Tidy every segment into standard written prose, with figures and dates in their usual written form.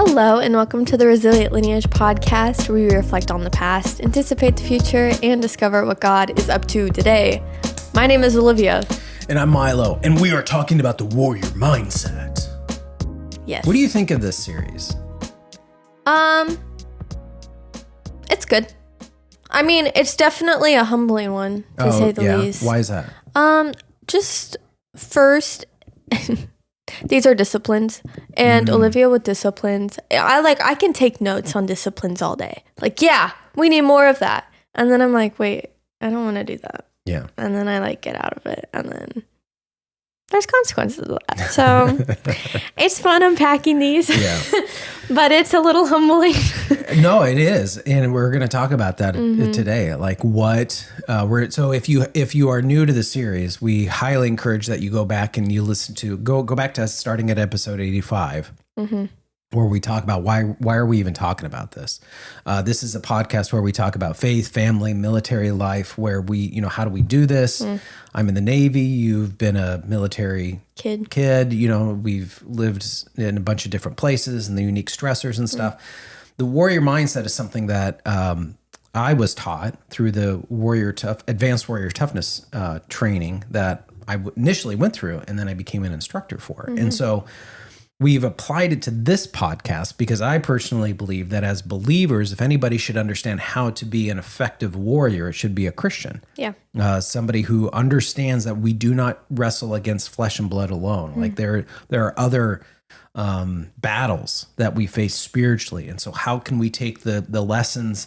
Hello, and welcome to the Resilient Lineage podcast, where we reflect on the past, anticipate the future, and discover what God is up to today. My name is Olivia. And I'm Milo, and we are talking about the warrior mindset. Yes. What do you think of this series? It's good. I mean, it's definitely a humbling one, to say the least. Why is that? Just first, these are disciplines, and Olivia with disciplines. I can take notes on disciplines all day. Like, yeah, we need more of that. And then I'm like, wait, I don't want to do that. Yeah. And then I get out of it, and then there's consequences of that. So it's fun unpacking these, but it's a little humbling. No, it is, and we're going to talk about that today. Like so if you are new to the series, we highly encourage that you go back and you listen to go back to us starting at episode 85. Where we talk about why are we even talking about this? This is a podcast where we talk about faith, family, military life, where we, how do we do this? I'm in the Navy. You've been a military kid. We've lived in a bunch of different places and the unique stressors and stuff. The warrior mindset is something that I was taught through the advanced warrior toughness training that I initially went through, and then I became an instructor for. And so we've applied it to this podcast because I personally believe that as believers, if anybody should understand how to be an effective warrior, it should be a Christian. Yeah. Somebody who understands that we do not wrestle against flesh and blood alone. Like there are other battles that we face spiritually. And so how can we take the lessons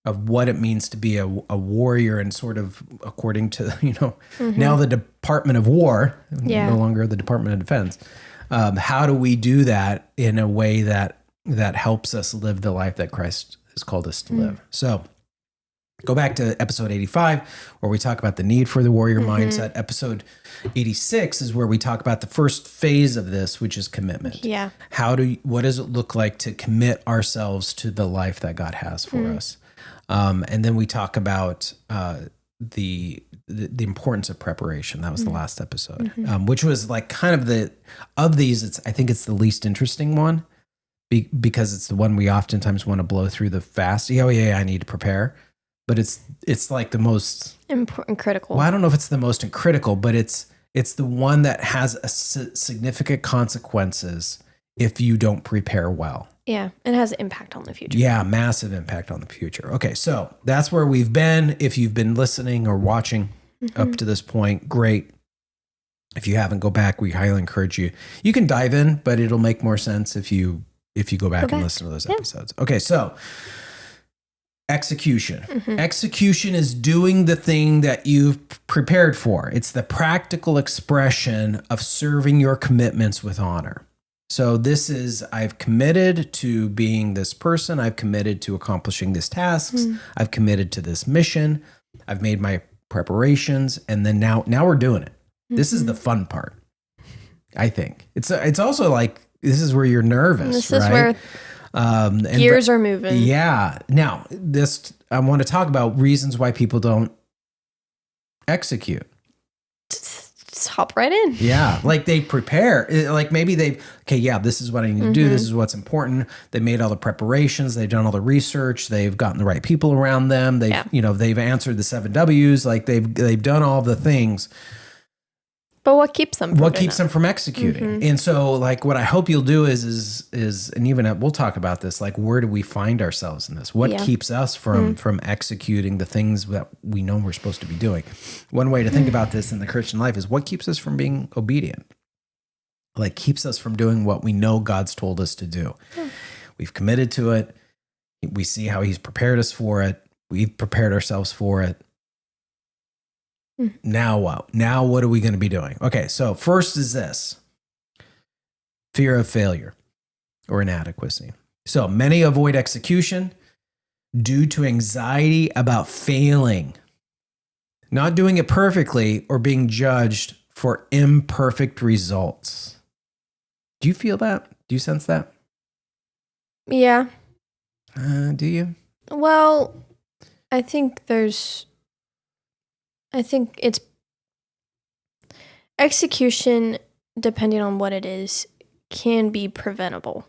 of what it means to be a warrior and sort of according to, now the Department of War, no longer the Department of Defense. How do we do that in a way that helps us live the life that Christ has called us to live? So go back to episode 85, where we talk about the need for the warrior mindset. Episode 86 is where we talk about the first phase of this, which is commitment. Yeah. What does it look like to commit ourselves to the life that God has for us? And then we talk about the importance of preparation. That was the last episode, which was like kind of of these, I think it's the least interesting one because it's the one we oftentimes want to blow through the fast. I need to prepare. But it's like the most important, critical. Well, I don't know if it's the most critical, but it's the one that has significant consequences if you don't prepare well. Yeah, it has an impact on the future. Yeah, massive impact on the future. Okay, so that's where we've been. If you've been listening or watching up to this point, great. If you haven't, go back. We highly encourage you. You can dive in, but it'll make more sense if you go back and listen to those episodes. Okay, so execution. Execution is doing the thing that you've prepared for. It's the practical expression of serving your commitments with honor. So this is, I've committed to being this person. I've committed to accomplishing these tasks. I've committed to this mission. I've made my preparations. And then now we're doing it. This is the fun part, I think. It's also like, this is where you're nervous, This right? is where gears are moving. Yeah. Now, I want to talk about reasons why people don't execute. Just hop right in. Yeah. Like they prepare, like maybe this is what I need to do. This is what's important. They made all the preparations. They've done all the research. They've gotten the right people around them. They've answered the 7 W's. Like they've done all the things. But what keeps them from executing? And so like what I hope you'll do is and even we'll talk about this, like where do we find ourselves in this? What keeps us from executing the things that we know we're supposed to be doing? One way to think about this in the Christian life is what keeps us from being obedient? Like keeps us from doing what we know God's told us to do. We've committed to it. We see how he's prepared us for it. We've prepared ourselves for it. Now what? Now what are we going to be doing? Okay, so first is this. Fear of failure or inadequacy. So many avoid execution due to anxiety about failing, not doing it perfectly, or being judged for imperfect results. Do you feel that? Do you sense that? Yeah. Do you? Well, I think it's execution, depending on what it is, can be preventable.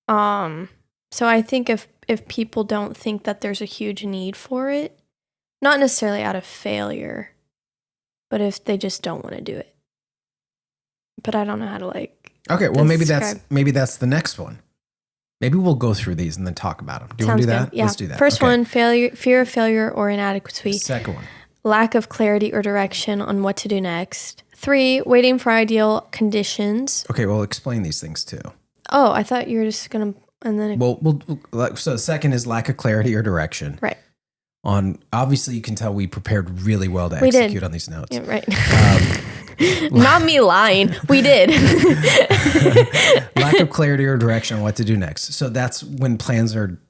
So I think if people don't think that there's a huge need for it, not necessarily out of failure, but if they just don't want to do it. But I don't know how to Okay, well maybe describe. that's the next one. Maybe we'll go through these and then talk about them. Do you want Sounds to do that? good. Yeah. Let's do that. First Okay. one, fear of failure or inadequacy. Second one. Lack of clarity or direction on what to do next. 3, waiting for ideal conditions. Okay, well explain these things too. Oh, I thought you were just going to, and then. So second is lack of clarity or direction. Right. Obviously you can tell we prepared really well to We did. execute on these notes. Yeah, right. Not me lying. We did. Lack of clarity or direction on what to do next. So that's when plans are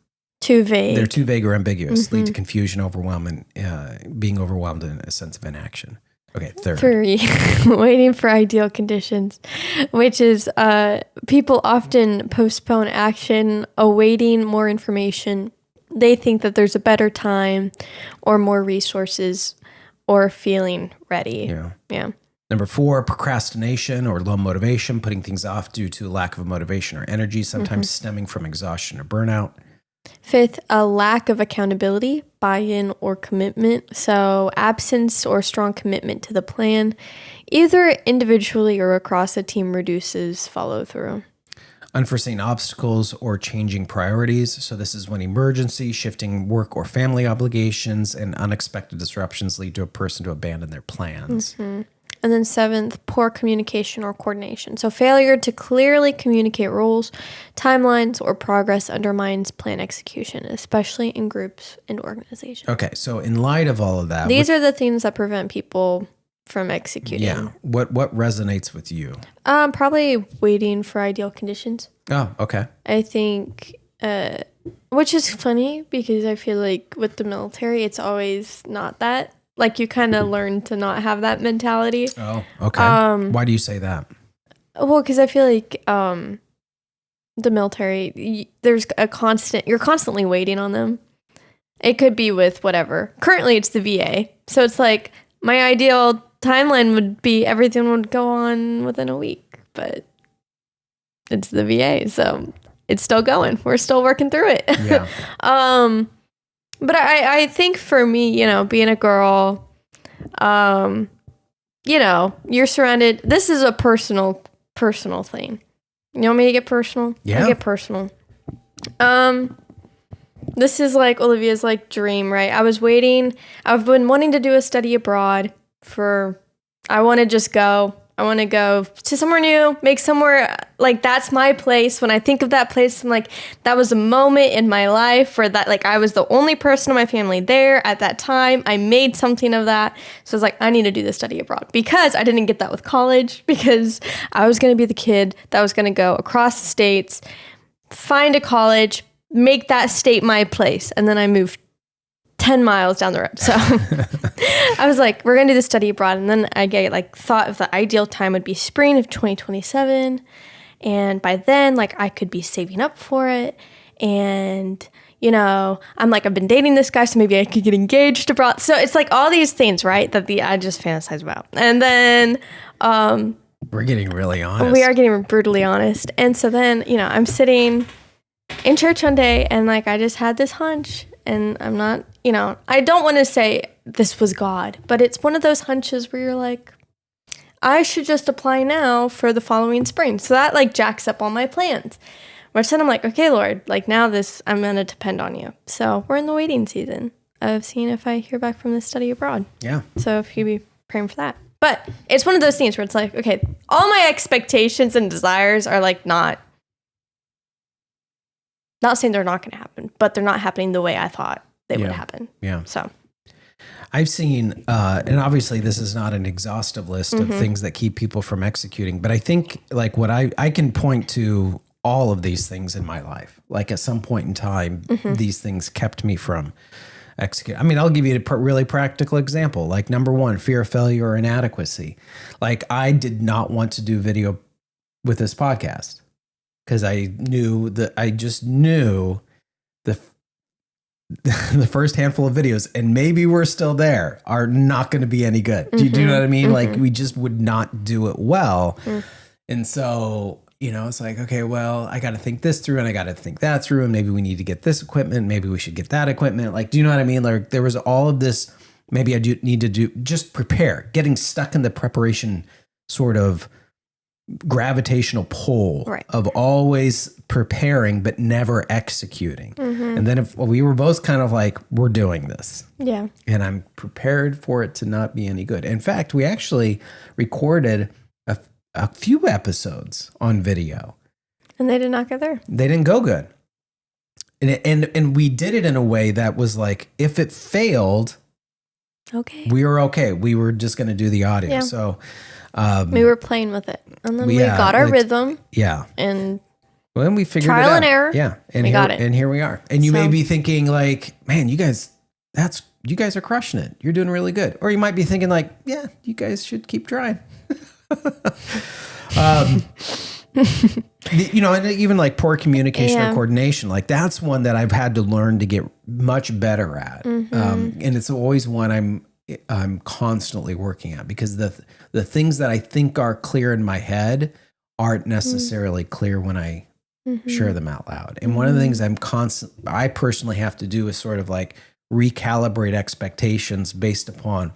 Too vague. they're too vague or ambiguous, lead to confusion, overwhelm, and being overwhelmed in a sense of inaction. Okay, third. 3, waiting for ideal conditions, which is people often postpone action, awaiting more information. They think that there's a better time or more resources or feeling ready. Yeah. Number 4, procrastination or low motivation, putting things off due to lack of motivation or energy, sometimes stemming from exhaustion or burnout. 5th, a lack of accountability, buy-in, or commitment. So absence or strong commitment to the plan, either individually or across a team, reduces follow through. Unforeseen obstacles or changing priorities. So this is when emergency, shifting work or family obligations, and unexpected disruptions lead to a person to abandon their plans. And then 7th, poor communication or coordination. So failure to clearly communicate roles, timelines, or progress undermines plan execution, especially in groups and organizations. Okay, so in light of all of that, These are the things that prevent people from executing. yeah, what resonates with you? Probably waiting for ideal conditions. Oh, okay. I think, which is funny because I feel like with the military, it's always not that. Like you kind of learn to not have that mentality. Oh, okay. Why do you say that? Well, because I feel like the military, you're constantly waiting on them. It could be with whatever. Currently, it's the VA. So it's like my ideal timeline would be everything would go on within a week, but it's the VA. So it's still going. We're still working through it. Yeah. But I think for me, being a girl, you're surrounded. This is a personal thing. You want me to get personal? Yeah. I'll get personal. This is like Olivia's dream, right? I've been wanting to do a study abroad I want to just go. I want to go to somewhere new, make somewhere, that's my place. When I think of that place, I'm like, that was a moment in my life where I was the only person in my family there at that time. I made something of that. So I was like, I need to do the study abroad because I didn't get that with college because I was going to be the kid that was going to go across the states, find a college, make that state my place. And then I moved 10 miles down the road. So I was like, we're going to do the study abroad. And then I get thought of the ideal time would be spring of 2027. And by then, I could be saving up for it. And, I'm I've been dating this guy, so maybe I could get engaged abroad. So it's all these things, right? That I just fantasize about. And then, we're getting really honest. We are getting brutally honest. And so then, I'm sitting in church one day and I just had this hunch. And I'm not, I don't want to say this was God, but it's one of those hunches where you're like, I should just apply now for the following spring. So that jacks up all my plans. Which then I'm like, okay, Lord, now I'm going to depend on you. So we're in the waiting season of seeing if I hear back from the study abroad. Yeah. So if you be praying for that. But it's one of those things where it's okay, all my expectations and desires are not saying they're not going to happen, but they're not happening the way I thought they would happen. Yeah. So I've seen, and obviously this is not an exhaustive list of things that keep people from executing, but I think what I can point to all of these things in my life. At some point in time, these things kept me from executing. I mean, I'll give you a really practical example. Number 1, fear of failure or inadequacy. I did not want to do video with this podcast. Because I just knew the first handful of videos, and maybe we're still there, are not going to be any good. Do you know what I mean? We just would not do it well. And so, it's like, okay, well, I got to think this through and I got to think that through. And maybe we need to get this equipment. Maybe we should get that equipment. Like, do you know what I mean? Like there was all of this, maybe I do need to just prepare, getting stuck in the preparation sort of gravitational pull of always preparing, but never executing. And then if we were both kind of like, we're doing this. Yeah. And I'm prepared for it to not be any good. In fact, we actually recorded a few episodes on video. And they did not get there. They didn't go good. And we did it in a way that was like, if it failed, we were okay. We were just going to do the audio. Yeah. So we were playing with it. And then we got our rhythm. Yeah. And then we figured it out. Trial and error. Yeah. And we got it. And here we are. And you may be thinking like, man, you guys are crushing it. You're doing really good. Or you might be thinking like, yeah, you guys should keep trying. And even like poor communication or coordination, like that's one that I've had to learn to get much better at. And it's always one I'm constantly working at, because the things that I think are clear in my head aren't necessarily clear when I share them out loud. And one of the things I personally have to do is sort of like recalibrate expectations based upon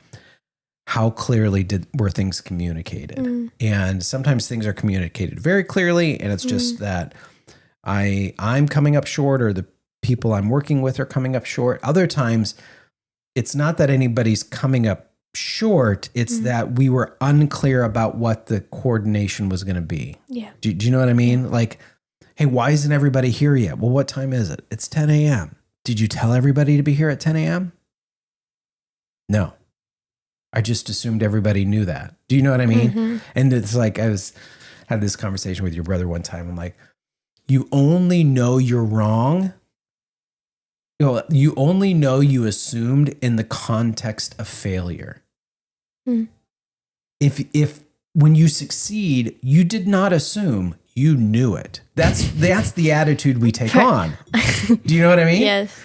how clearly were things communicated. And sometimes things are communicated very clearly, and it's just that I'm coming up short, or the people I'm working with are coming up short. Other times, it's not that anybody's coming up short, it's that we were unclear about what the coordination was going to be. Yeah. Do you know what I mean? Like, hey, why isn't everybody here yet? Well, what time is it? It's 10 a.m. Did you tell everybody to be here at 10 a.m.? No. I just assumed everybody knew that. Do you know what I mean? And it's like, had this conversation with your brother one time. I'm like, you only know you're wrong. You only know you assumed in the context of failure. If when you succeed, you did not assume, you knew it. That's the attitude we take on. Do you know what I mean? Yes.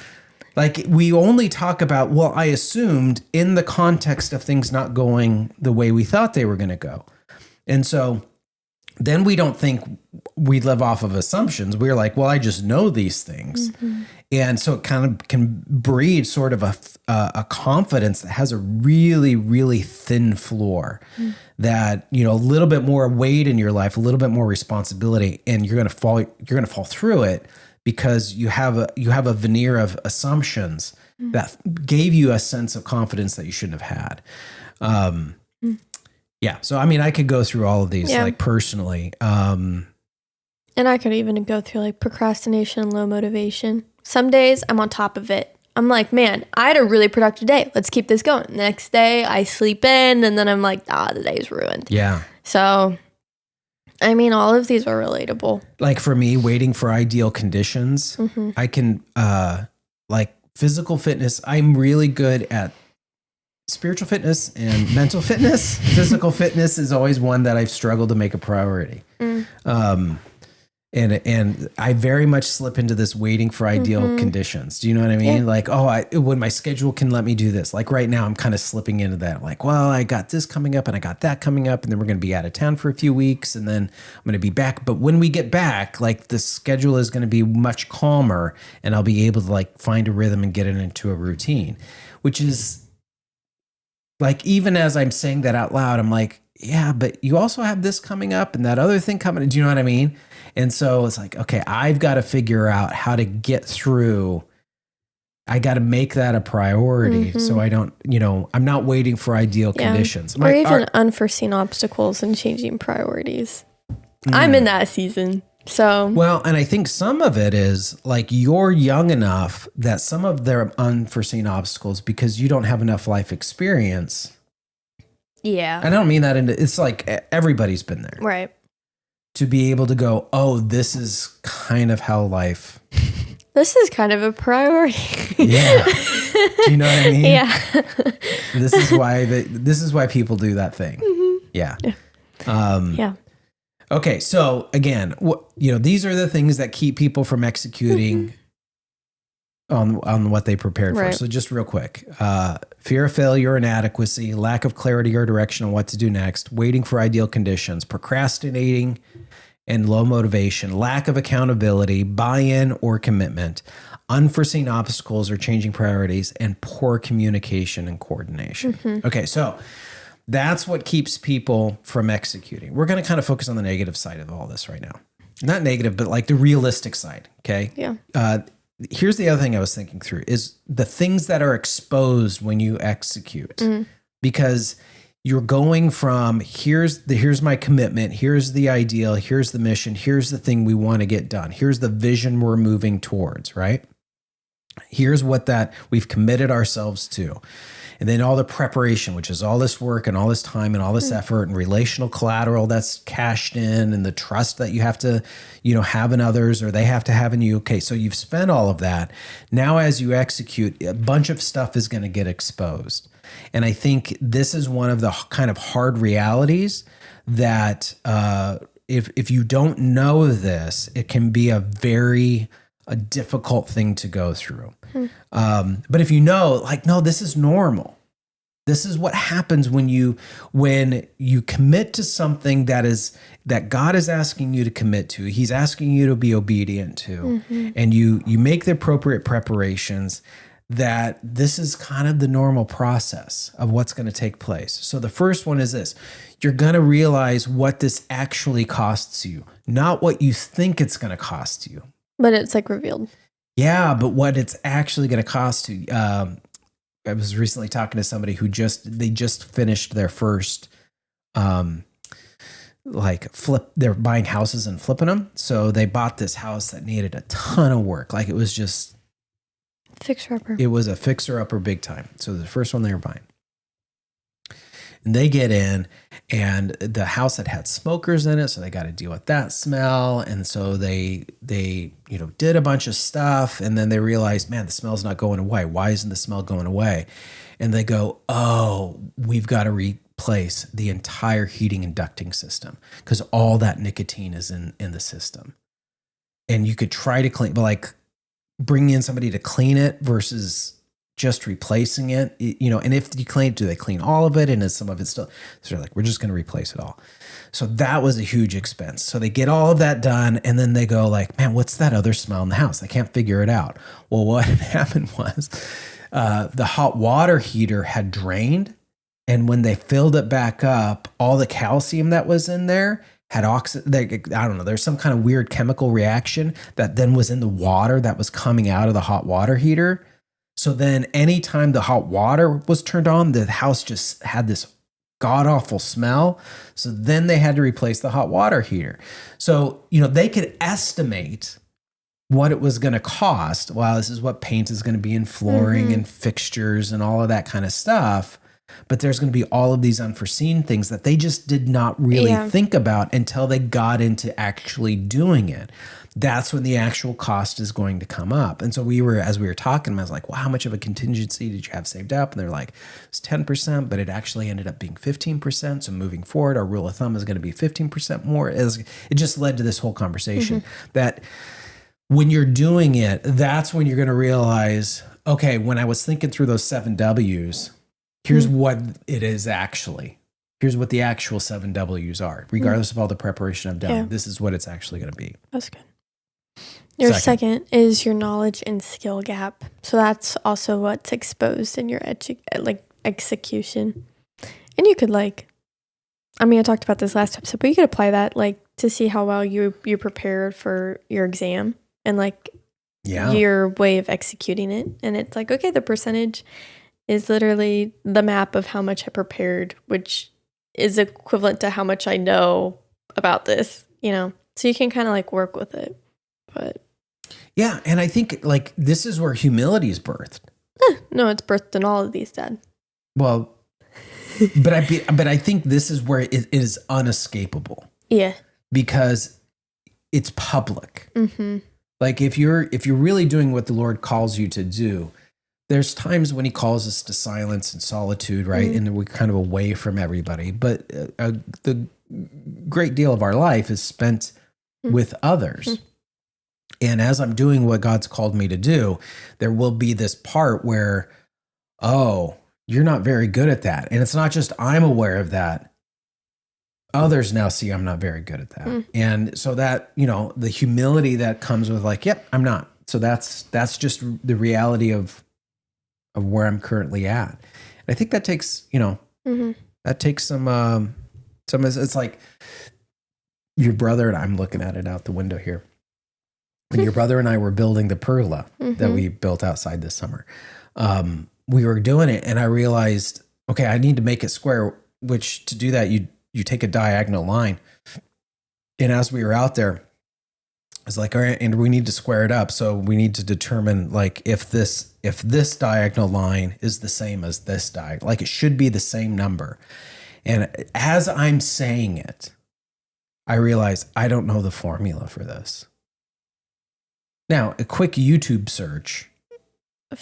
Like we only talk about, well, I assumed in the context of things not going the way we thought they were going to go. And so then we don't think we live off of assumptions. We're like, well, I just know these things. And so it kind of can breed sort of a confidence that has a really, really thin floor that, a little bit more weight in your life, a little bit more responsibility, and you're going to fall through it. Because you have a veneer of assumptions that gave you a sense of confidence that you shouldn't have had. Yeah. So, I mean, I could go through all of these like personally. And I could even go through like procrastination and low motivation. Some days I'm on top of it. I'm like, man, I had a really productive day. Let's keep this going. Next day I sleep in, and then I'm like, the day's ruined. Yeah. So I mean, all of these are relatable. Like for me, waiting for ideal conditions, I can, like physical fitness, I'm really good at spiritual fitness and mental fitness. Physical fitness is always one that I've struggled to make a priority. And I very much slip into this waiting for ideal conditions. Do you know what I mean? Yeah. Like, when my schedule can let me do this. Like right now, I'm kind of slipping into that. Like, well, I got this coming up and I got that coming up, and then we're going to be out of town for a few weeks, and then I'm going to be back. But when we get back, like the schedule is going to be much calmer, and I'll be able to like find a rhythm and get it into a routine, which is like, even as I'm saying that out loud, I'm like, yeah, but you also have this coming up and that other thing coming. Do you know what I mean? And so it's like, okay, I've got to figure out how to get through. I got to make that a priority. So I don't, I'm not waiting for ideal conditions. Or even unforeseen obstacles and changing priorities. I'm in that season. So, well, and I think some of it is like you're young enough that some of their unforeseen obstacles, because you don't have enough life experience. Yeah. I don't mean that it's like everybody's been there. Right. To be able to go, oh, this is kind of how life. This is kind of a priority. Yeah. Do you know what I mean? Yeah. This is why people do that thing. Yeah. Yeah. Okay. So again, these are the things that keep people from executing on what they prepared for. So just real quick, fear of failure, inadequacy, lack of clarity or direction on what to do next, waiting for ideal conditions, procrastinating, and low motivation, lack of accountability, buy-in or commitment, unforeseen obstacles or changing priorities, and poor communication and coordination. Okay, so that's what keeps people from executing. We're going to kind of focus on the negative side of all this right now. Not negative, but like the realistic side, okay? Yeah. Here's the other thing I was thinking through is the things that are exposed when you execute. Because you're going from here's my commitment, here's the ideal, here's the mission, here's the thing we want to get done, here's the vision we're moving towards, right? Here's what that we've committed ourselves to. And then all the preparation, which is all this work and all this time and all this effort and relational collateral that's cashed in and the trust that you have to, have in others or they have to have in you. Okay, so you've spent all of that. Now as you execute, a bunch of stuff is going to get exposed. And I think this is one of the kind of hard realities that if you don't know this, it can be a difficult thing to go through. But if you know, no, this is normal. This is what happens when you commit to something that God is asking you to commit to. He's asking you to be obedient to, and you make the appropriate preparations. That this is kind of the normal process of what's going to take place. So the first one is this: you're going to realize what this actually costs you, not what you think it's going to cost you. But it's revealed. Yeah, but what it's actually going to cost you. I was recently talking to somebody who just finished their first, they're buying houses and flipping them. So they bought this house that needed a ton of work. It was just fixer-upper. It was a fixer-upper big time. So the first one they were buying. And they get in, and the house had smokers in it, so they got to deal with that smell. And so they did a bunch of stuff, and then they realized, man, the smell's not going away. Why isn't the smell going away? And they go, oh, we've got to replace the entire heating and ducting system because all that nicotine is in the system. And you could try to clean, but bringing in somebody to clean it versus just replacing it, and if you clean it, do they clean all of it? And is some of it still, so they're we're just going to replace it all. So that was a huge expense. So they get all of that done. And then they go man, what's that other smell in the house? They can't figure it out. Well, what happened was the hot water heater had drained. And when they filled it back up, all the calcium that was in there had I don't know, there's some kind of weird chemical reaction that then was in the water that was coming out of the hot water heater. So then anytime the hot water was turned on, the house just had this god-awful smell. So then they had to replace the hot water heater. So, they could estimate what it was going to cost. Wow, this is what paint is going to be in flooring and fixtures and all of that kind of stuff. But there's going to be all of these unforeseen things that they just did not really think about until they got into actually doing it. That's when the actual cost is going to come up. And so as we were talking, I was like, well, how much of a contingency did you have saved up? And they're like, it's 10%, but it actually ended up being 15%. So moving forward, our rule of thumb is going to be 15% more. It just led to this whole conversation that when you're doing it, that's when you're going to realize, okay, when I was thinking through those 7 W's, here's what it is actually. Here's what the actual 7 W's are. Regardless of all the preparation I've done, this is what it's actually going to be. That's good. Your second is your knowledge and skill gap. So that's also what's exposed in your execution. And you could I talked about this last episode, but you could apply that to see how well you prepared for your exam and your way of executing it. And it's okay, the percentage is literally the map of how much I prepared, which is equivalent to how much I know about this, so you can kind of work with it. But yeah, and I think this is where humility is birthed. No, it's birthed in all of these, Dad. Well, but I think this is where it is unescapable. Yeah, because it's public. If you're really doing what the Lord calls you to do, there's times when He calls us to silence and solitude, right? And we're kind of away from everybody. But the great deal of our life is spent with others. And as I'm doing what God's called me to do, there will be this part where, oh, you're not very good at that. And it's not just I'm aware of that. others now see I'm not very good at that. And so that, the humility that comes with like, yep, I'm not. So that's just the reality of where I'm currently at. And I think that takes, that takes some, it's like your brother and I'm looking at it out the window here. When your brother and I were building the pergola that we built outside this summer, we were doing it and I realized, okay, I need to make it square, which to do that, you take a diagonal line. And as we were out there, it's like, all right, and we need to square it up. So we need to determine like if this diagonal line is the same as this diagonal, like it should be the same number. And as I'm saying it, I realize I don't know the formula for this. Now, a quick YouTube search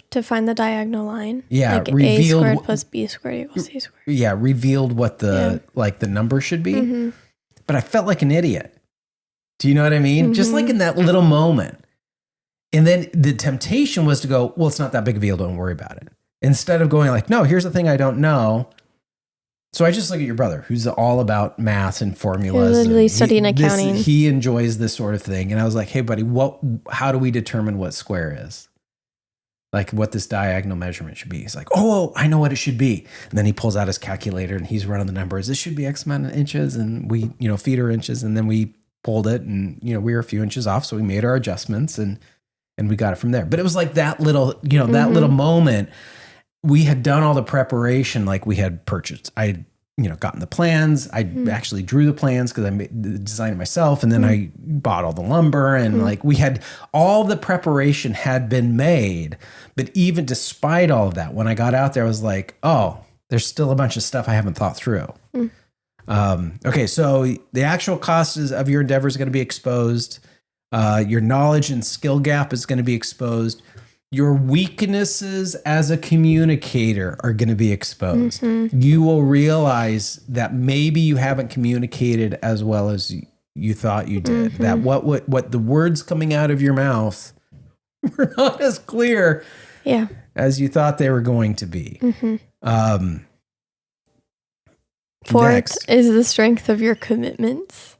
to find the diagonal line. Yeah, like revealed, A squared plus B squared equals C squared. Yeah, revealed what the number should be. But I felt like an idiot. Do you know what I mean? Just like in that little moment. And then the temptation was to go, well, it's not that big of a deal. Don't worry about it. Instead of going like, no, here's the thing I don't know. So I just look at your brother, who's all about math and formulas. He's literally studying accounting. He enjoys this sort of thing. And I was like, hey, buddy, how do we determine what square is? Like what this diagonal measurement should be. He's like, oh, I know what it should be. And then he pulls out his calculator and he's running the numbers. This should be X amount of inches. And we, feet or inches. And then we pulled it and, we were a few inches off. So we made our adjustments and we got it from there. But it was like that little, that little moment. We had done all the preparation, like we had purchased. I, gotten the plans. I actually drew the plans because I designed it myself, and then I bought all the lumber, and like we had all the preparation had been made. But even despite all of that, when I got out there, I was like, oh, there's still a bunch of stuff I haven't thought through. Okay, so the actual cost of your endeavor is going to be exposed. Your knowledge and skill gap is going to be exposed. Your weaknesses as a communicator are going to be exposed. You will realize that maybe you haven't communicated as well as you thought you did. That what the words coming out of your mouth were not as clear as you thought they were going to be. Fourth is the strength of your commitments.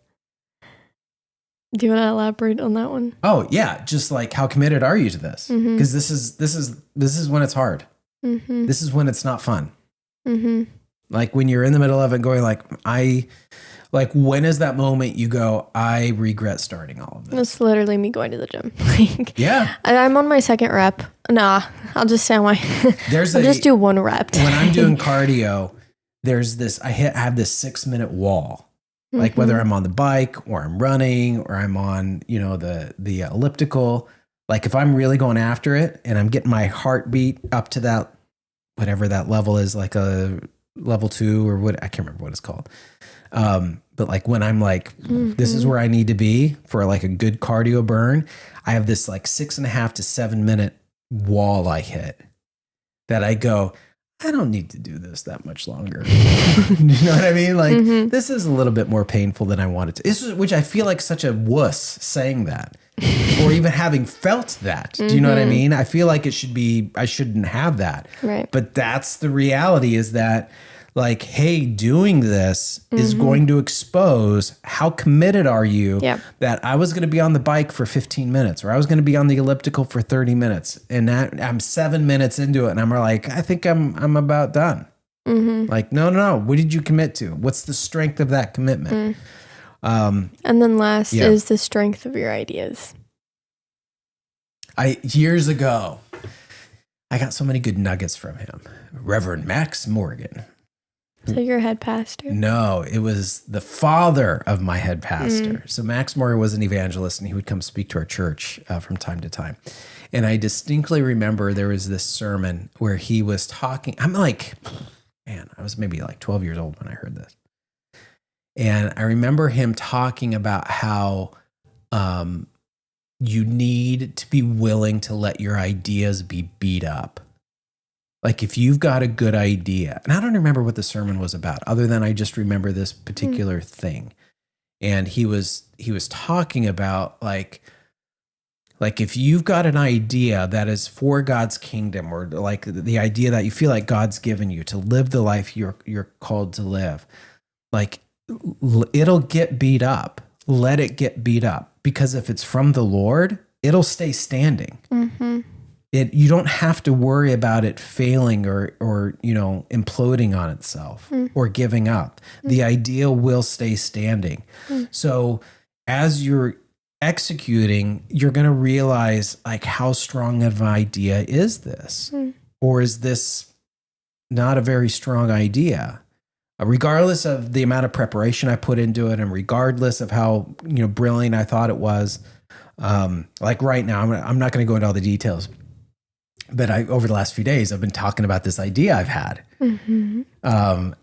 Do you want to elaborate on that one? Oh yeah, just like how committed are you to this? Because this is when it's hard. This is when it's not fun. Like when you're in the middle of it, going when is that moment you go, I regret starting all of this? It's literally me going to the gym. I'm on my second rep. Nah, I'll just say I'll just do one rep today. When I'm doing cardio, there's this. I have this 6-minute wall. Like whether I'm on the bike or I'm running or I'm on, the elliptical, like if I'm really going after it and I'm getting my heartbeat up to that, whatever that level is, like a level 2 or what, I can't remember what it's called. But like when I'm like, this is where I need to be for like a good cardio burn, I have this like 6.5 to 7 minute wall I hit that I go, I don't need to do this that much longer. You know what I mean? Like this is a little bit more painful than I wanted to. Which I feel like such a wuss saying that, or even having felt that. Do you know what I mean? I feel like I shouldn't have that. Right. But that's the reality, is that like, hey, doing this is going to expose how committed are you that I was going to be on the bike for 15 minutes or I was going to be on the elliptical for 30 minutes. And I'm 7 minutes into it and I'm like, I think I'm about done. Like, no. What did you commit to? What's the strength of that commitment? And then last is the strength of your ideas. Years ago, I got so many good nuggets from him. Reverend Max Morgan. So your head pastor? No, it was the father of my head pastor. So Max Morgan was an evangelist and he would come speak to our church from time to time. And I distinctly remember there was this sermon where he was talking. I'm like, man, I was maybe like 12 years old when I heard this. And I remember him talking about how you need to be willing to let your ideas be beat up. Like if you've got a good idea, and I don't remember what the sermon was about, other than I just remember this particular thing. And he was talking about like if you've got an idea that is for God's kingdom, or like the idea that you feel like God's given you to live the life you're called to live, like it'll get beat up. Let it get beat up, because if it's from the Lord, it'll stay standing. Mm-hmm. You don't have to worry about it failing or imploding on itself or giving up. The idea will stay standing. So as you're executing, you're going to realize, like, how strong of an idea is this? Or is this not a very strong idea? Regardless of the amount of preparation I put into it, and regardless of how brilliant I thought it was, like right now, I'm not going to go into all the details, but over the last few days, I've been talking about this idea I've had.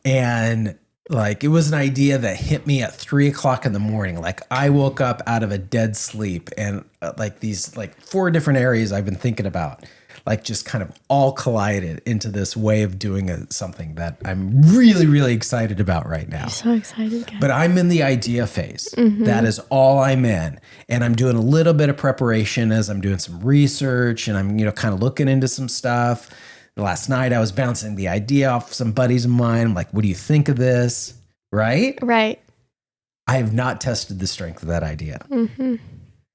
And like, it was an idea that hit me at 3:00 in the morning. Like, I woke up out of a dead sleep, and like these 4 different areas I've been thinking about, like, just kind of all collided into this way of doing something that I'm really, really excited about right now. I'm so excited, guys. But I'm in the idea phase. That is all I'm in. And I'm doing a little bit of preparation as I'm doing some research, and I'm, kind of looking into some stuff. Last night I was bouncing the idea off some buddies of mine. I'm like, what do you think of this? Right? Right. I have not tested the strength of that idea.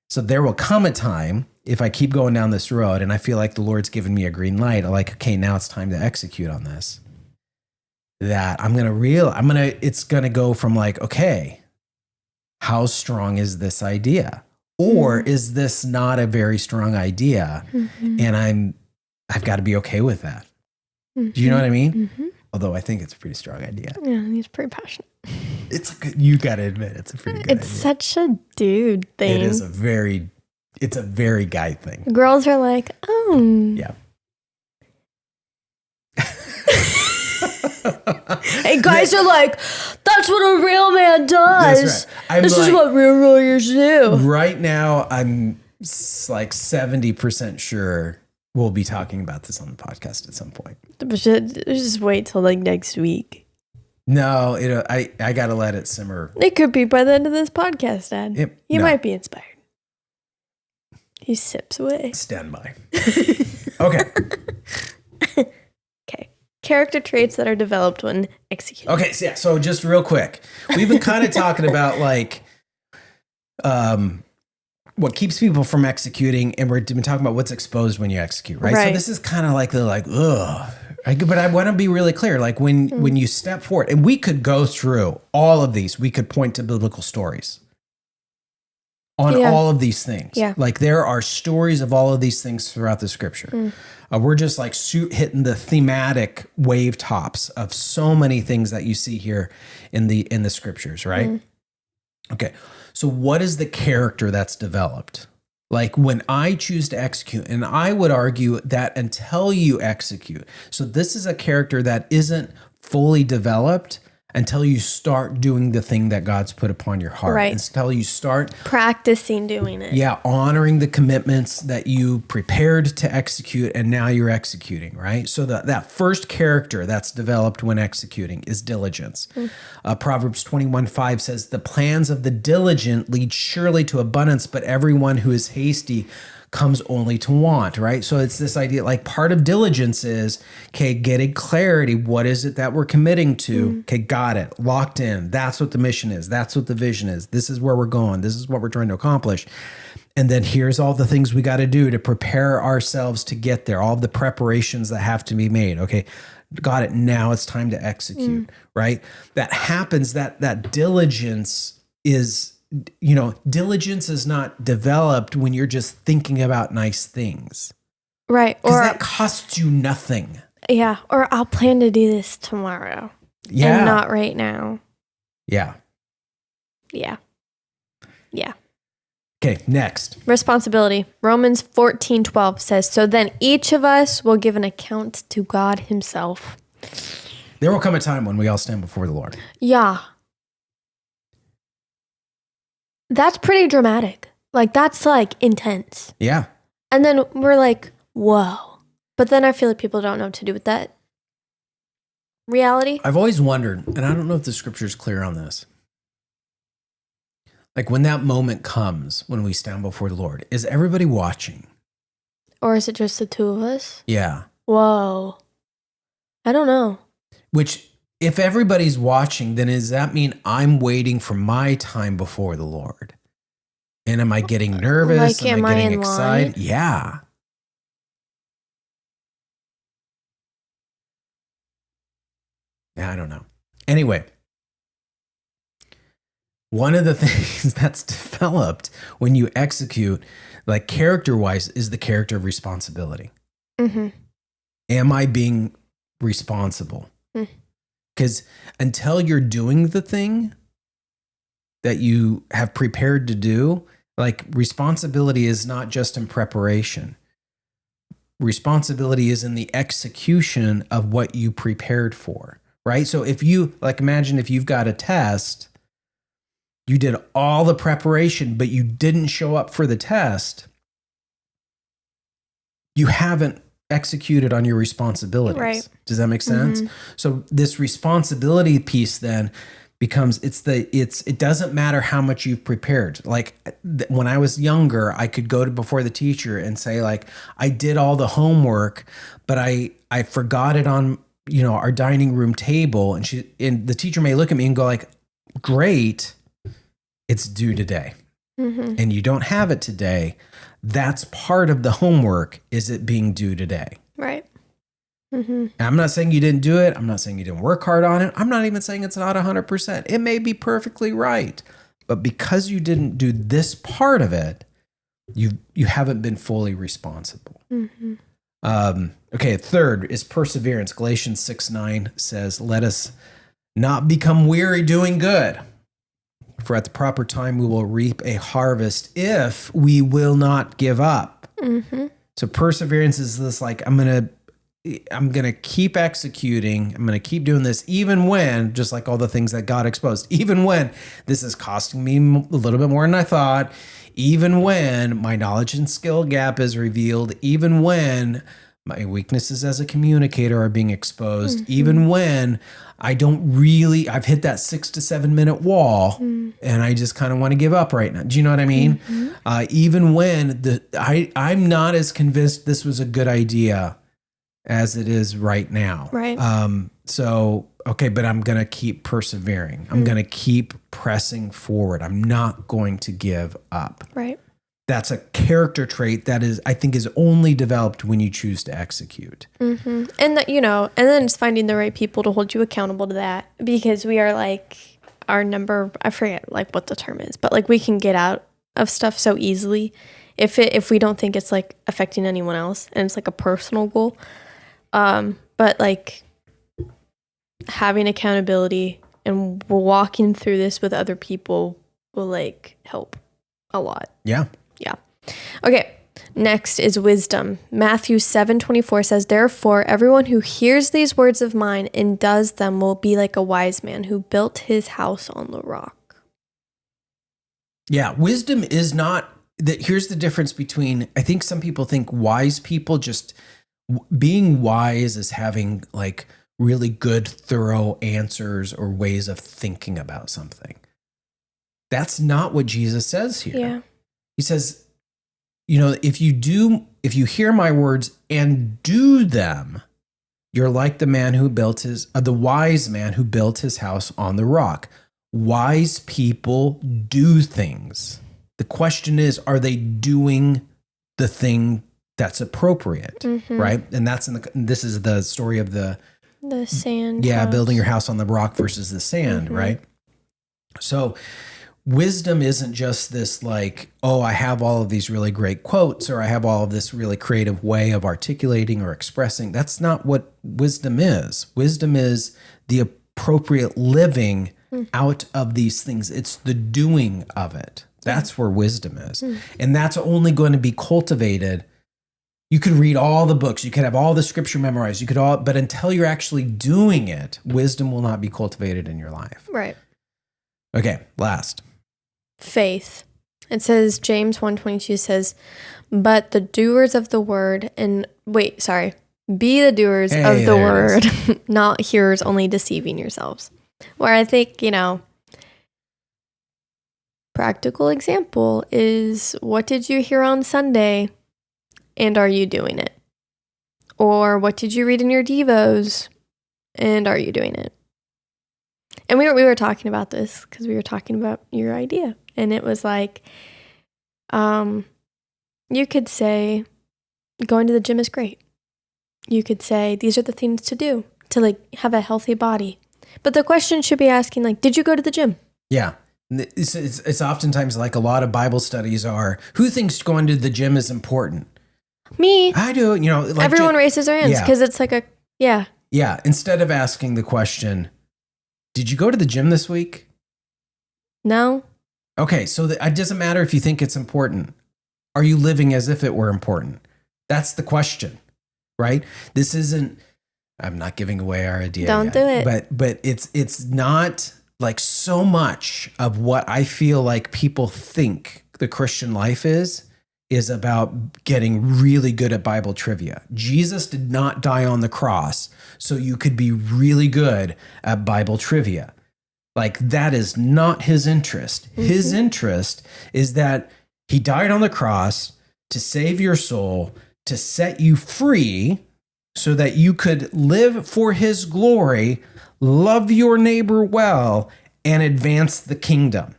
So there will come a time, if I keep going down this road and I feel like the Lord's given me a green light, I'm like, okay, now it's time to execute on this. That it's going to go from like, okay, how strong is this idea? Or is this not a very strong idea? And I've got to be okay with that. Do you know what I mean? Although I think it's a pretty strong idea. Yeah, he's pretty passionate. You got to admit, it's a pretty good idea. It's such a dude thing. It's a very guy thing. Girls are like, oh. Yeah. And guys are like, that's what a real man does. That's right. This is what real warriors do. Right now, I'm like 70% sure we'll be talking about this on the podcast at some point. Just wait till like next week. No, I got to let it simmer. It could be by the end of this podcast, Dad. You might be inspired. He sips away. Stand by. Okay. Okay. Character traits that are developed when executed. Okay, so just real quick. We've been kind of talking about like what keeps people from executing, and we've been talking about what's exposed when you execute, right? So this is kind of like ugh. But I want to be really clear. Like when you step forward, and we could go through all of these, we could point to biblical stories on all of these things. Yeah. Like there are stories of all of these things throughout the scripture. We're just like hitting the thematic wave tops of so many things that you see here in the scriptures, right? Okay. So what is the character that's developed? Like when I choose to execute, and I would argue that until you execute, so this is a character that isn't fully developed until you start doing the thing that God's put upon your heart. Right. Until you start practicing doing it. Yeah, honoring the commitments that you prepared to execute, and now you're executing, right? So that first character that's developed when executing is diligence. Proverbs 21:5 says, the plans of the diligent lead surely to abundance, but everyone who is hasty comes only to want, right? So it's this idea, like part of diligence is, okay, getting clarity. What is it that we're committing to? Okay, got it. Locked in. That's what the mission is. That's what the vision is. This is where we're going. This is what we're trying to accomplish. And then here's all the things we got to do to prepare ourselves to get there. All of the preparations that have to be made. Okay, got it. Now it's time to execute, right? That happens, that diligence is, diligence is not developed when you're just thinking about nice things. Right. Because that costs you nothing. Yeah. Or I'll plan to do this tomorrow. Yeah. And not right now. Yeah. Yeah. Yeah. Okay, next. Responsibility. Romans 14:12 says, so then each of us will give an account to God himself. There will come a time when we all stand before the Lord. Yeah. That's pretty dramatic. Like, that's like intense. Yeah. And then we're like, whoa. But then I feel like people don't know what to do with that reality. I've always wondered, and I don't know if the scripture is clear on this. Like when that moment comes, when we stand before the Lord, is everybody watching? Or is it just the two of us? Yeah. Whoa. I don't know. Which if everybody's watching, then does that mean I'm waiting for my time before the Lord? And am I getting nervous? Like, am I getting in excited? line? Yeah. Yeah, I don't know. Anyway, one of the things that's developed when you execute, like character-wise, is the character of responsibility. Mm-hmm. Am I being responsible? Because until you're doing the thing that you have prepared to do, like responsibility is not just in preparation. Responsibility is in the execution of what you prepared for, right? So if you, like, imagine if you've got a test, you did all the preparation, but you didn't show up for the test, you haven't executed on your responsibilities. Right. Does that make sense? Mm-hmm. So this responsibility piece then becomes it doesn't matter how much you've prepared. Like when I was younger, I could go to before the teacher and say like, I did all the homework, but I forgot it on, our dining room table. And the teacher may look at me and go like, great, it's due today. Mm-hmm. And you don't have it today. That's part of the homework, is it being due today. Right. Mm-hmm. I'm not saying you didn't do it. I'm not saying you didn't work hard on it. I'm not even saying it's not 100%. It may be perfectly right. But because you didn't do this part of it, you haven't been fully responsible. Mm-hmm. Okay, third is perseverance. Galatians 6:9 says, let us not become weary doing good. For at the proper time, we will reap a harvest if we will not give up. Mm-hmm. So perseverance is this like, I'm going to keep executing. I'm going to keep doing this, even when, just like all the things that God exposed, even when this is costing me a little bit more than I thought, even when my knowledge and skill gap is revealed, even when my weaknesses as a communicator are being exposed, even when I've hit that 6 to 7 minute wall and I just kind of want to give up right now. Do you know what I mean? Even when I'm not as convinced this was a good idea as it is right now. Right. But I'm going to keep persevering. I'm going to keep pressing forward. I'm not going to give up. Right. That's a character trait that I think is only developed when you choose to execute. Mm-hmm. And that, and then it's finding the right people to hold you accountable to that, because we are like I forget like what the term is, but like we can get out of stuff so easily if we don't think it's like affecting anyone else and it's like a personal goal. But like having accountability and walking through this with other people will like help a lot. Yeah. Yeah. Okay. Next is wisdom. Matthew 7:24 says, therefore, everyone who hears these words of mine and does them will be like a wise man who built his house on the rock. Yeah. Wisdom is not that. Here's the difference between, I think some people think wise people just being wise is having like really good, thorough answers or ways of thinking about something. That's not what Jesus says here. Yeah. He says, if you hear my words and do them, you're like the wise man who built his house on the rock. Wise people do things. The question is, are they doing the thing that's appropriate, right? And this is the story of the sand. Yeah, house. building your house on the rock versus the sand, right? So wisdom isn't just this like, oh, I have all of these really great quotes, or I have all of this really creative way of articulating or expressing. That's not what wisdom is. Wisdom is the appropriate living out of these things. It's the doing of it. That's where wisdom is. And that's only going to be cultivated. You could read all the books, you could have all the scripture memorized, but until you're actually doing it, wisdom will not be cultivated in your life. Right. Okay, last. Faith. It says, James 1:22 says, but the doers of the word be the doers of the word, not hearers only, deceiving yourselves. Where I think, practical example is, what did you hear on Sunday and are you doing it? Or what did you read in your devos and are you doing it? And we were talking about this because we were talking about your idea. And it was like, you could say going to the gym is great. You could say these are the things to do to like have a healthy body. But the question should be asking like, did you go to the gym? Yeah. It's oftentimes like a lot of Bible studies are, who thinks going to the gym is important? Me. I do. You know, like everyone raises their hands because it's like a, yeah. Yeah. Instead of asking the question, did you go to the gym this week? No. Okay. So it doesn't matter if you think it's important. Are you living as if it were important? That's the question, right? This isn't, I'm not giving away our idea. Don't do it. But it's not like so much of what I feel like people think the Christian life is about getting really good at Bible trivia. Jesus did not die on the cross so you could be really good at Bible trivia. Like that is not his interest. Mm-hmm. His interest is that he died on the cross to save your soul, to set you free so that you could live for his glory, love your neighbor well, and advance the kingdom.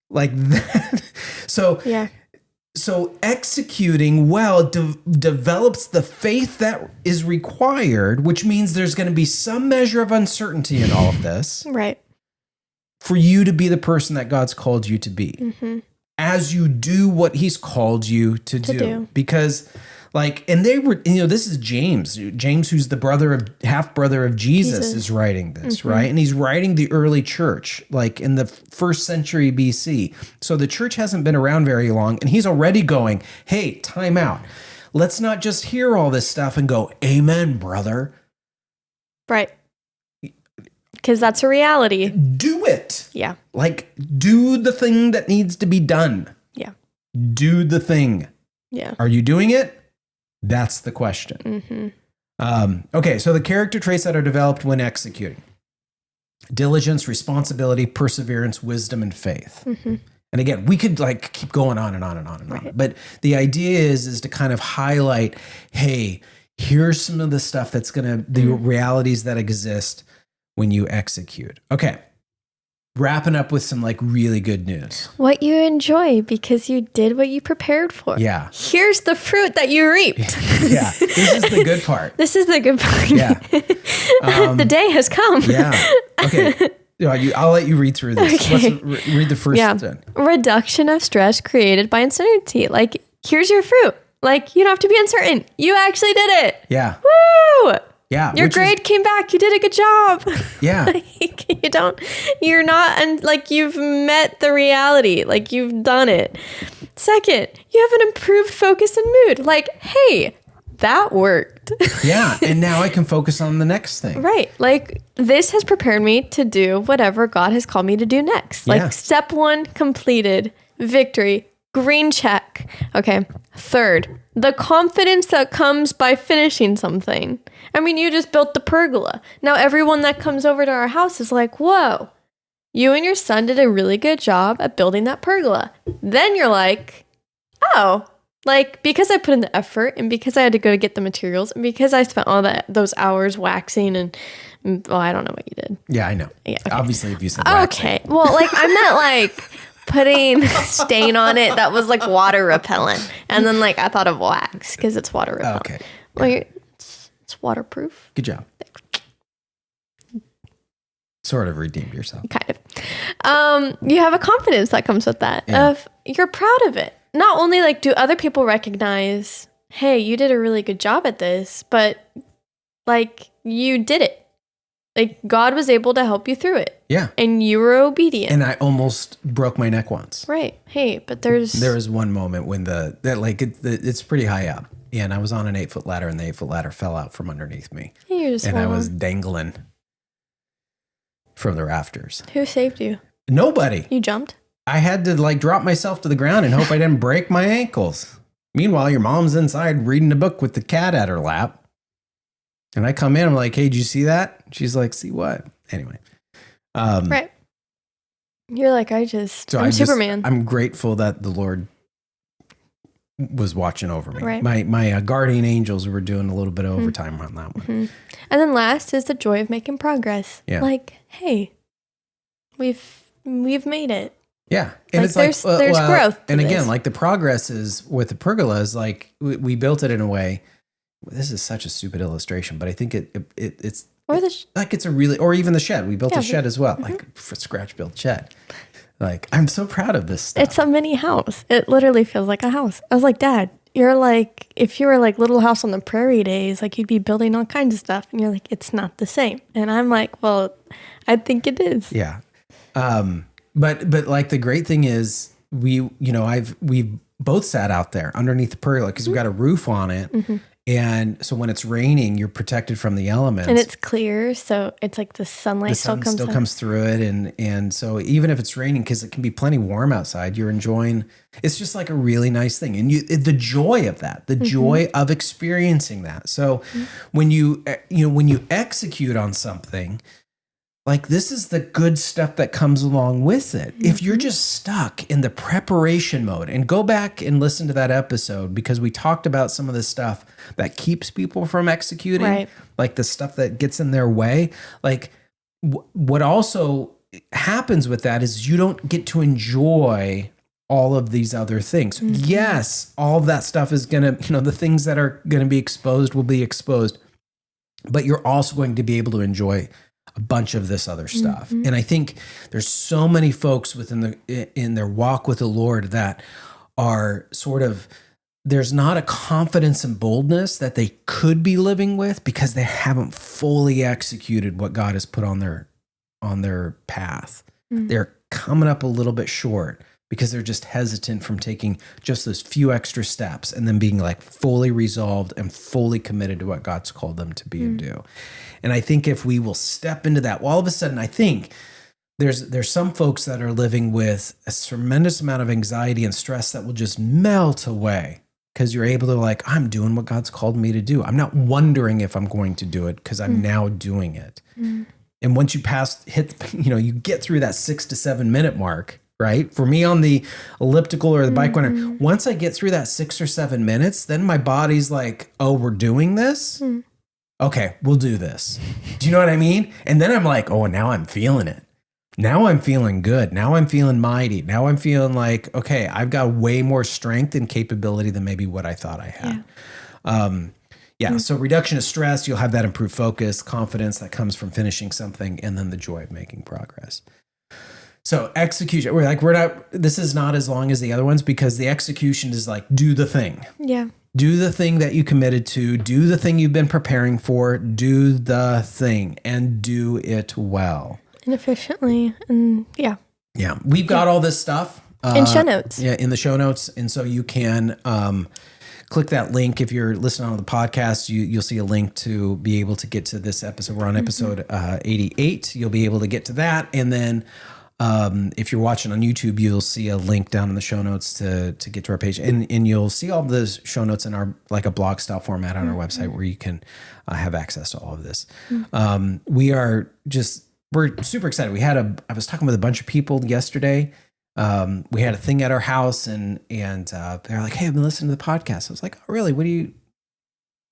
Like that. So, yeah. So executing well develops the faith that is required, which means there's going to be some measure of uncertainty in all of this. Right. For you to be the person that God's called you to be. Mm-hmm. As you do what he's called you to do. Because like, and they were, you know, this is James, who's the half brother of Jesus is writing this, mm-hmm. right? And he's writing the early church, like in the 1st century BC. So the church hasn't been around very long and he's already going, hey, time out. Let's not just hear all this stuff and go, amen, brother. Right. Because that's a reality. Do it. Yeah. Like, do the thing that needs to be done. Yeah. Do the thing. Yeah. Are you doing it? That's the question. Mm-hmm. Okay, so the character traits that are developed when executing. Diligence, responsibility, perseverance, wisdom, and faith. Mm-hmm. And again, we could like keep going on and on and on and on. But the idea is to kind of highlight, hey, here's some of the stuff that's going to, the realities that exist when you execute. Okay. Wrapping up with some like really good news. What you enjoy because you did what you prepared for. Yeah. Here's the fruit that you reaped. Yeah. This is the good part. This is the good part. Yeah. The day has come. Yeah. Okay. I'll let you read through this. Okay. Let's read the first one. Reduction of stress created by uncertainty. Like, here's your fruit. Like, you don't have to be uncertain. You actually did it. Yeah. Woo! Yeah. Your grade came back. You did a good job. Yeah. You're not, and like you've met the reality. Like you've done it. Second, you have an improved focus and mood. Like, hey, that worked. Yeah. And now I can focus on the next thing. Right. Like this has prepared me to do whatever God has called me to do next. Like step 1 completed, victory, green check. Okay. Third, the confidence that comes by finishing something. I mean, you just built the pergola. Now everyone that comes over to our house is like, whoa, you and your son did a really good job at building that pergola. Then you're like, oh, like because I put in the effort and because I had to go to get the materials and because I spent all those hours waxing and, well, I don't know what you did. Yeah, I know. Yeah, okay. Obviously, if you said waxing. Okay. Well, like I meant like putting stain on it that was like water repellent. And then like I thought of wax because it's water repellent. Okay. Well, it's waterproof. Good job. Sort of redeemed yourself. Kind of. You have a confidence that comes with that of you're proud of it. Not only like do other people recognize, hey, you did a really good job at this, but like you did it. Like God was able to help you through it. Yeah. And you were obedient. And I almost broke my neck once. Right. Hey, but there was one moment when it's pretty high up. And I was on an 8-foot ladder and the 8-foot ladder fell out from underneath me. I was dangling from the rafters. Who saved you? Nobody. You jumped? I had to like drop myself to the ground and hope I didn't break my ankles. Meanwhile, your mom's inside reading a book with the cat at her lap. And I come in, I'm like, hey, did you see that? She's like, see what? Anyway. Right. You're like, I'm Superman. I'm grateful that the Lord was watching over me. Right. My guardian angels were doing a little bit of overtime on that one. Mm-hmm. And then last is the joy of making progress. Yeah. Like, hey, we've made it. Yeah. And like, it's there's growth. And again, this. like the progress is with the pergolas, like we built it in a way. This is such a stupid illustration, but I think it's or the like it's a really, or even the shed. We built a shed as well, like for scratch built shed. Like, I'm so proud of this stuff. It's a mini house. It literally feels like a house. I was like, Dad, you're like, if you were like Little House on the Prairie days, like you'd be building all kinds of stuff. And you're like, it's not the same. And I'm like, well, I think it is. Yeah. But like the great thing is we've both sat out there underneath the pergola because we've got a roof on it. Mm-hmm. And so when it's raining, you're protected from the elements. And it's clear, so it's like the sunlight still comes through it. And so even if it's raining, because it can be plenty warm outside, you're enjoying, it's just like a really nice thing. And the joy of that, the joy of experiencing that. So when you execute on something, like this is the good stuff that comes along with it. If you're just stuck in the preparation mode, and go back and listen to that episode because we talked about some of the stuff that keeps people from executing, right. Like the stuff that gets in their way. Like what also happens with that is you don't get to enjoy all of these other things. Yes, all of that stuff is going to, the things that are going to be exposed will be exposed, but you're also going to be able to enjoy a bunch of this other stuff. And I think there's so many folks in their walk with the Lord that are sort of, there's not a confidence and boldness that they could be living with because they haven't fully executed what God has put on their path. They're coming up a little bit short because they're just hesitant from taking just those few extra steps and then being like fully resolved and fully committed to what God's called them to be and do. And I think if we will step into that, well, all of a sudden, I think there's some folks that are living with a tremendous amount of anxiety and stress that will just melt away because you're able to like, I'm doing what God's called me to do. I'm not wondering if I'm going to do it because I'm now doing it. And once you you get through that 6 to 7 minute mark, right? For me on the elliptical or the bike runner, once I get through that 6 or 7 minutes, then my body's like, oh, we're doing this? Okay, we'll do this. Do you know what I mean? And then I'm like, oh, now I'm feeling it. Now I'm feeling good. Now I'm feeling mighty. Now I'm feeling like, okay, I've got way more strength and capability than maybe what I thought I had. So reduction of stress, you'll have that improved focus, confidence that comes from finishing something, and then the joy of making progress. So execution, this is not as long as the other ones because the execution is like, do the thing. Yeah. Do the thing that you committed to, do the thing you've been preparing for, do the thing and do it well. And efficiently. And yeah. Yeah. We've got all this stuff. In show notes. Yeah, in the show notes. And so you can click that link. If you're listening on the podcast, you'll see a link to be able to get to this episode. We're on episode 88. You'll be able to get to that. And then if you're watching on YouTube, you'll see a link down in the show notes to get to our page, and you'll see all the show notes in our like a blog style format on our website where you can have access to all of this. We're super excited. I was talking with a bunch of people yesterday. We had a thing at our house, and they're like, "Hey, I've been listening to the podcast." I was like, "Oh, really? What do you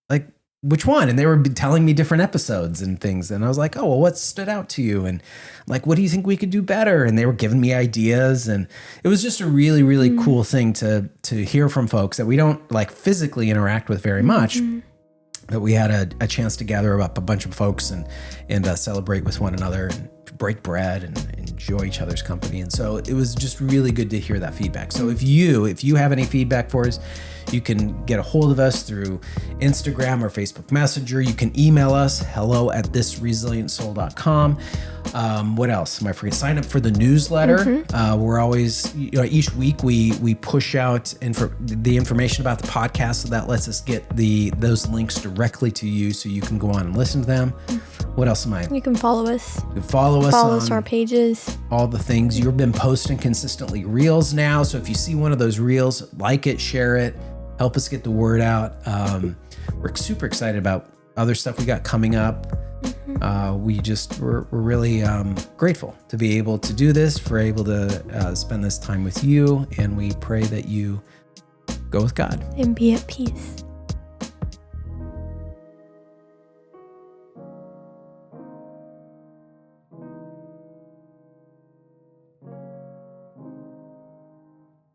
like? Which one?" And they were telling me different episodes and things. And I was like, oh, well, what stood out to you? And like, what do you think we could do better? And they were giving me ideas. And it was just a really, really cool thing to hear from folks that we don't like physically interact with very much. But we had a chance to gather up a bunch of folks and celebrate with one another and break bread and enjoy each other's company. And so it was just really good to hear that feedback. So if you have any feedback for us, you can get a hold of us through Instagram or Facebook Messenger. You can email us, hello@thisresilientsoul.com. What else am I forgetting? Sign up for the newsletter. We're always, each week we push out the information about the podcast, so that lets us get those links directly to you so you can go on and listen to them. What else am I? You can follow us. Follow us on our pages. All the things. You've been posting consistently reels now. So if you see one of those reels, like it, share it, help us get the word out. We're super excited about other stuff we got coming up. We're really grateful to be able to do this, for able to spend this time with you. And we pray that you go with God and be at peace.